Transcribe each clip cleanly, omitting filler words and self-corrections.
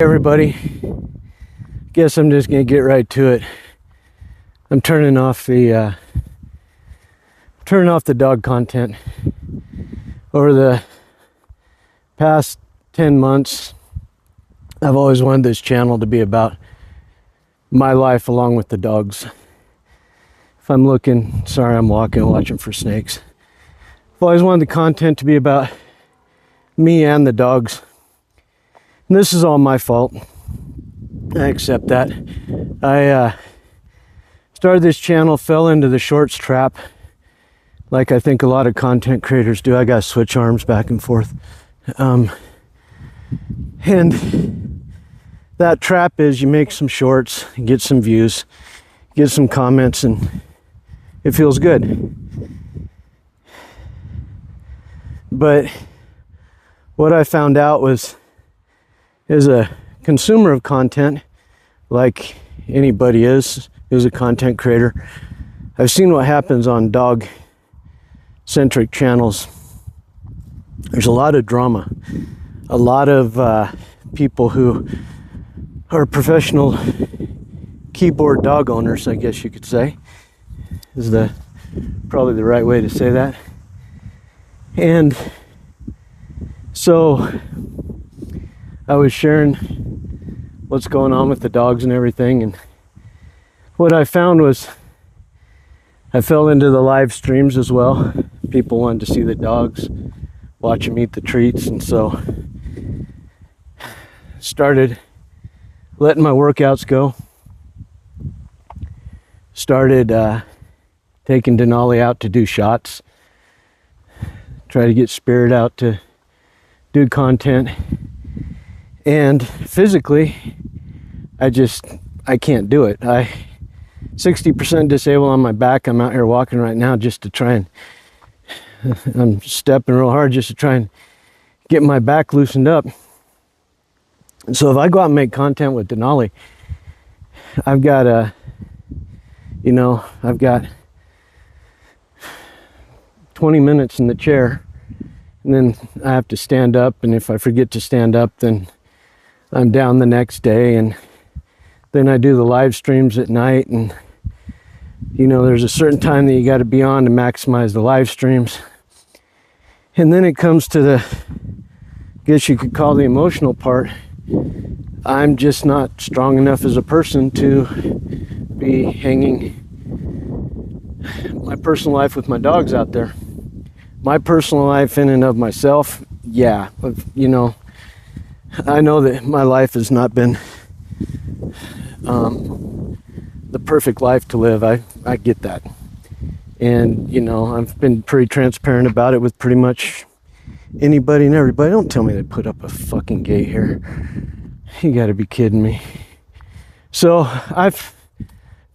Everybody, guess I'm just gonna get right to it. I'm turning off the dog content. Over the past 10 months, I've always wanted this channel to be about my life along with the dogs. If I'm looking, sorry, I'm watching for snakes. I've always wanted the content to be about me and the dogs. And this is all my fault. I accept that. I started this channel, fell into the shorts trap, like I think a lot of content creators do. I got switch arms back and forth. And that trap is you make some shorts, get some views, get some comments, and it feels good. But what I found out was, as a consumer of content, like anybody is who's a content creator, I've seen what happens on dog-centric channels. There's a lot of drama, a lot of people who are professional keyboard dog owners, I guess you could say, is probably the right way to say that. And so I was sharing what's going on with the dogs and everything, and what I found was I fell into the live streams as well. People wanted to see the dogs, watch them eat the treats, and so started letting my workouts go. Started taking Denali out to do shots. Try to get Spirit out to do content. And physically, I can't do it. 60% disabled on my back. I'm out here walking right now just to try and, I'm stepping real hard just to try and get my back loosened up. And so if I go out and make content with Denali, I've got 20 minutes in the chair, and then I have to stand up, and if I forget to stand up, then I'm down the next day. And then I do the live streams at night, and there's a certain time that you got to be on to maximize the live streams. And then it comes to I guess you could call the emotional part. I'm just not strong enough as a person to be hanging my personal life with my dogs out there. My personal life in and of myself, yeah, I know that my life has not been the perfect life to live. I get that. And, I've been pretty transparent about it with pretty much anybody and everybody. Don't tell me they put up a fucking gate here. You gotta be kidding me. So I've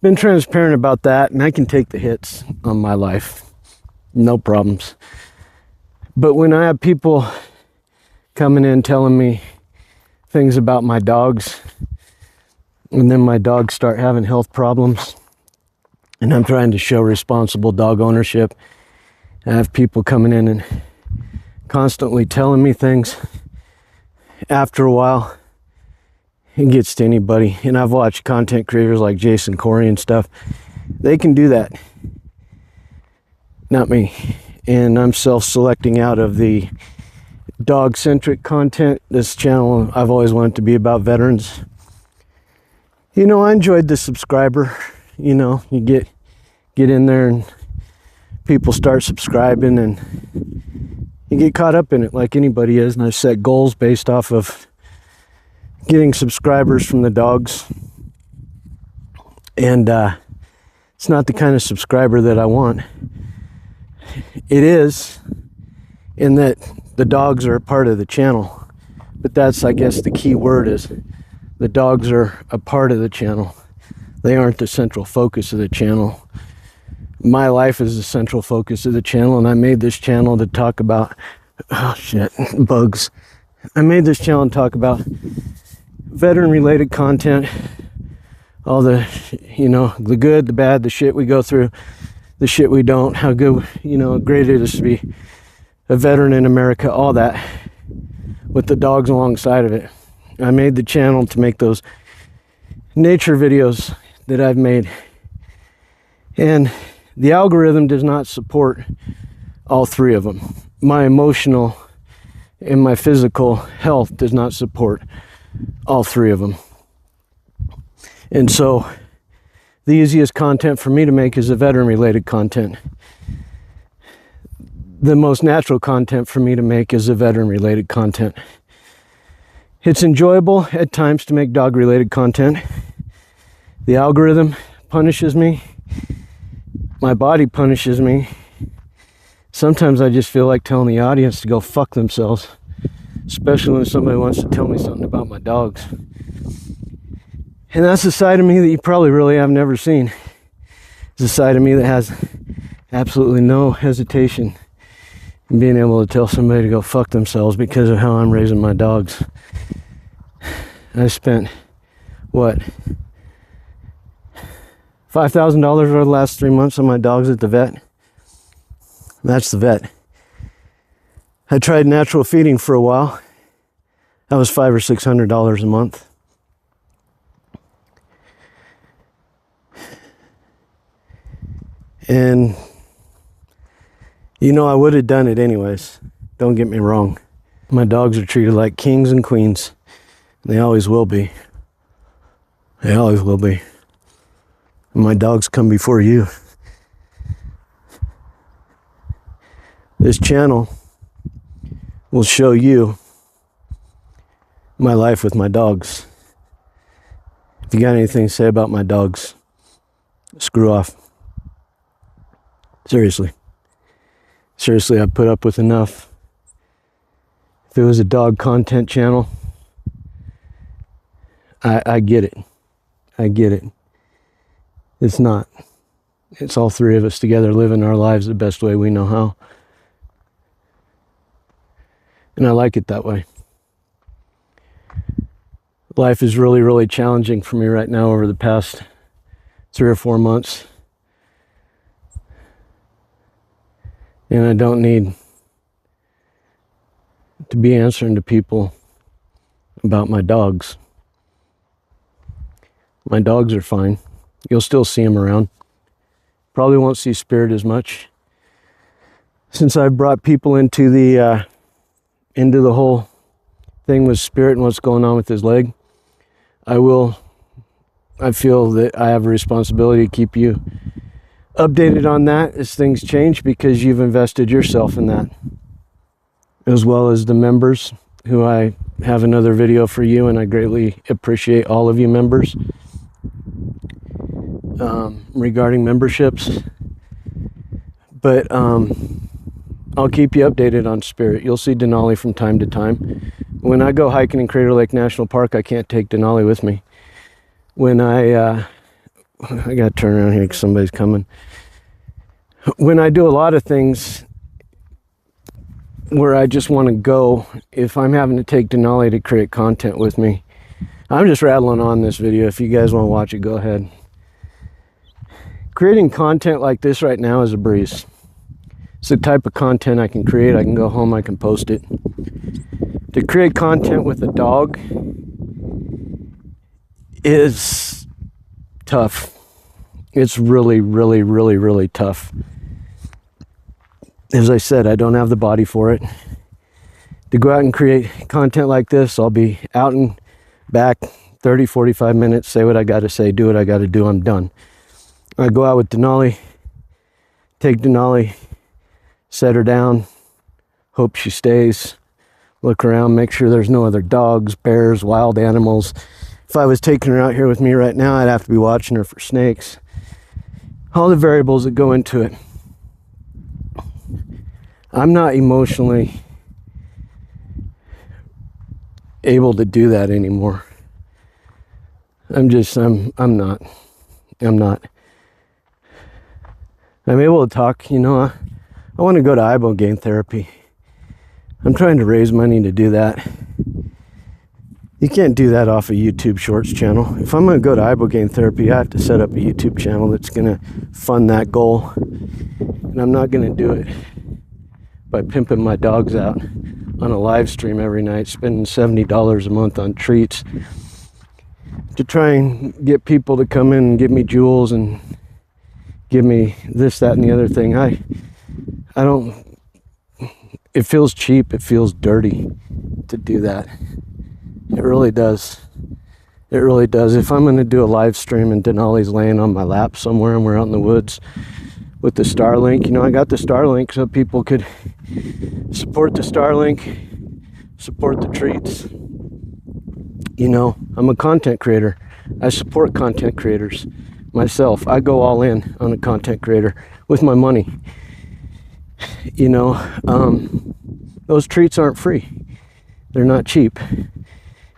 been transparent about that, and I can take the hits on my life. No problems. But when I have people coming in telling me things about my dogs, and then my dogs start having health problems, and I'm trying to show responsible dog ownership, I have people coming in and constantly telling me things. After a while, it gets to anybody. And I've watched content creators like Jason Corey and stuff. They can do that. Not me. And I'm self-selecting out of the dog-centric content. This channel, I've always wanted to be about veterans. I enjoyed the subscriber. You get in there and people start subscribing, and you get caught up in it like anybody is. And I've set goals based off of getting subscribers from the dogs. And it's not the kind of subscriber that I want. It is, in that the dogs are a part of the channel. But that's, I guess, the key word is the dogs are a part of the channel. They aren't the central focus of the channel. My life is the central focus of the channel, and I made this channel to talk about, bugs. I made this channel to talk about veteran-related content, all the good, the bad, the shit we go through, the shit we don't, how good, great it is to be a veteran in America, all that, with the dogs alongside of it. I made the channel to make those nature videos that I've made. And the algorithm does not support all three of them. My emotional and my physical health does not support all three of them. And so the easiest content for me to make is the veteran related content. The most natural content for me to make is the veteran related content. It's enjoyable at times to make dog related content. The algorithm punishes me. My body punishes me. Sometimes I just feel like telling the audience to go fuck themselves, especially when somebody wants to tell me something about my dogs. And that's a side of me that you probably really have never seen. It's a side of me that has absolutely no hesitation in being able to tell somebody to go fuck themselves because of how I'm raising my dogs. I spent, what, $5,000 over the last 3 months on my dogs at the vet. That's the vet. I tried natural feeding for a while. That was $500 or $600 a month. And, you know, I would have done it anyways. Don't get me wrong. My dogs are treated like kings and queens. They always will be. They always will be. And my dogs come before you. This channel will show you my life with my dogs. If you got anything to say about my dogs, screw off. Seriously. Seriously, I put up with enough. If it was a dog content channel, I get it. I get it. It's not. It's all three of us together living our lives the best way we know how. And I like it that way. Life is really, really challenging for me right now over the past 3 or 4 months. And I don't need to be answering to people about my dogs. My dogs are fine. You'll still see them around. Probably won't see Spirit as much. Since I've brought people into the whole thing with Spirit and what's going on with his leg, I feel that I have a responsibility to keep you updated on that as things change, because you've invested yourself in that, as well as the members, who I have another video for you, and I greatly appreciate all of you members regarding memberships. But I'll keep you updated on Spirit. You'll see Denali from time to time. When I go hiking in Crater Lake National Park, I can't take Denali with me. When I gotta turn around here because somebody's coming. When I do a lot of things where I just want to go, if I'm having to take Denali to create content with me, I'm just rattling on this video. If you guys want to watch it, go ahead. Creating content like this right now is a breeze. It's the type of content I can create. I can go home, I can post it. To create content with a dog is tough. It's really, really, really, really tough. As I said, I don't have the body for it. To go out and create content like this, I'll be out and back 30, 45 minutes, say what I got to say, do what I got to do, I'm done. I go out with Denali, take Denali, set her down, hope she stays, look around, make sure there's no other dogs, bears, wild animals. If I was taking her out here with me right now, I'd have to be watching her for snakes. All the variables that go into it. I'm not emotionally able to do that anymore. I'm not. I'm able to talk, you know, I want to go to ibogaine therapy. I'm trying to raise money to do that. You can't do that off a YouTube Shorts channel. If I'm going to go to ibogaine therapy, I have to set up a YouTube channel that's going to fund that goal. And I'm not going to do it by pimping my dogs out on a live stream every night, spending $70 a month on treats to try and get people to come in and give me jewels and give me this, that, and the other thing. I don't, it feels cheap, it feels dirty to do that. It really does. It really does. If I'm going to do a live stream and Denali's laying on my lap somewhere and we're out in the woods with the Starlink, you know, I got the Starlink so people could support the Starlink, support the treats. You know, I'm a content creator. I support content creators myself. I go all in on a content creator with my money. You know, those treats aren't free. They're not cheap.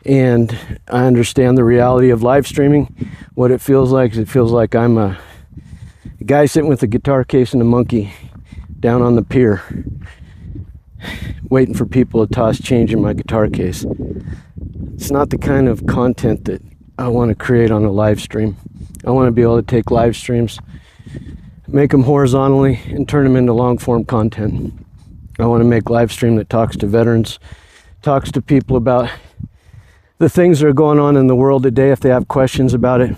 And I understand the reality of live streaming. What it feels like is it feels like I'm a guy sitting with a guitar case and a monkey down on the pier waiting for people to toss change in my guitar case. It's not the kind of content that I want to create on a live stream. I want to be able to take live streams, make them horizontally, and turn them into long form content. I want to make live stream that talks to veterans, talks to people about the things that are going on in the world today. If they have questions about it,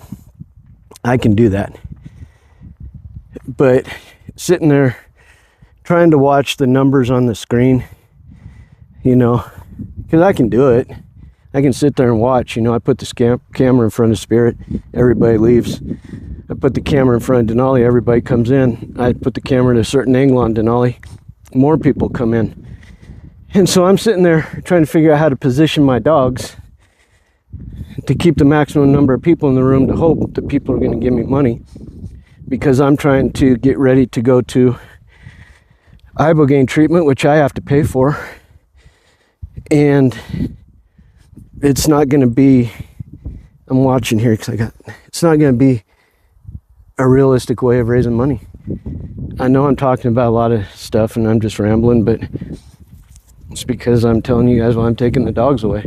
I can do that. But sitting there trying to watch the numbers on the screen, you know, because I can do it. I can sit there and watch. You know, I put the camera in front of Spirit, everybody leaves. I put the camera in front of Denali, everybody comes in. I put the camera at a certain angle on Denali, more people come in. And so I'm sitting there trying to figure out how to position my dogs to keep the maximum number of people in the room, to hope that people are going to give me money, because I'm trying to get ready to go to ibogaine treatment, which I have to pay for. And it's not going to be, I'm watching here because it's not going to be a realistic way of raising money. I know I'm talking about a lot of stuff and I'm just rambling, but it's because I'm telling you guys why I'm taking the dogs away.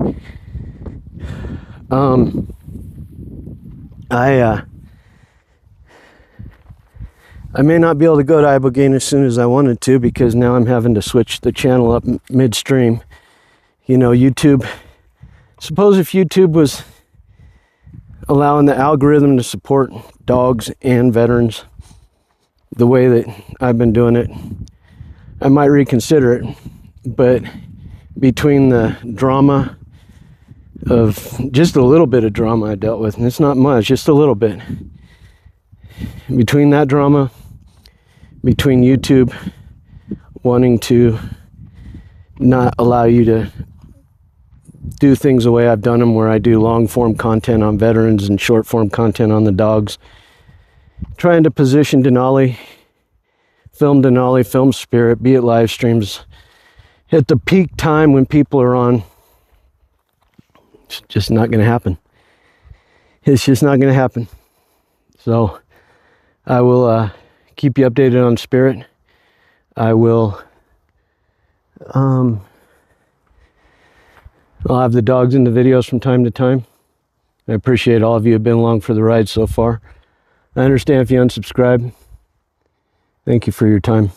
I may not be able to go to ibogaine as soon as I wanted to, because now I'm having to switch the channel up midstream. You know, YouTube, suppose if YouTube was allowing the algorithm to support dogs and veterans the way that I've been doing it, I might reconsider it. But between the drama of, just a little bit of drama I dealt with, and it's not much, just a little bit, between that drama, between YouTube wanting to not allow you to do things the way I've done them, where I do long form content on veterans and short form content on the dogs, trying to position Denali, film Spirit, be it live streams at the peak time when people are on, it's just not going to happen. It's just not going to happen. So I will keep you updated on Spirit. I will I'll have the dogs in the videos from time to time. I appreciate all of you who have been along for the ride so far. I understand if you unsubscribe. Thank you for your time.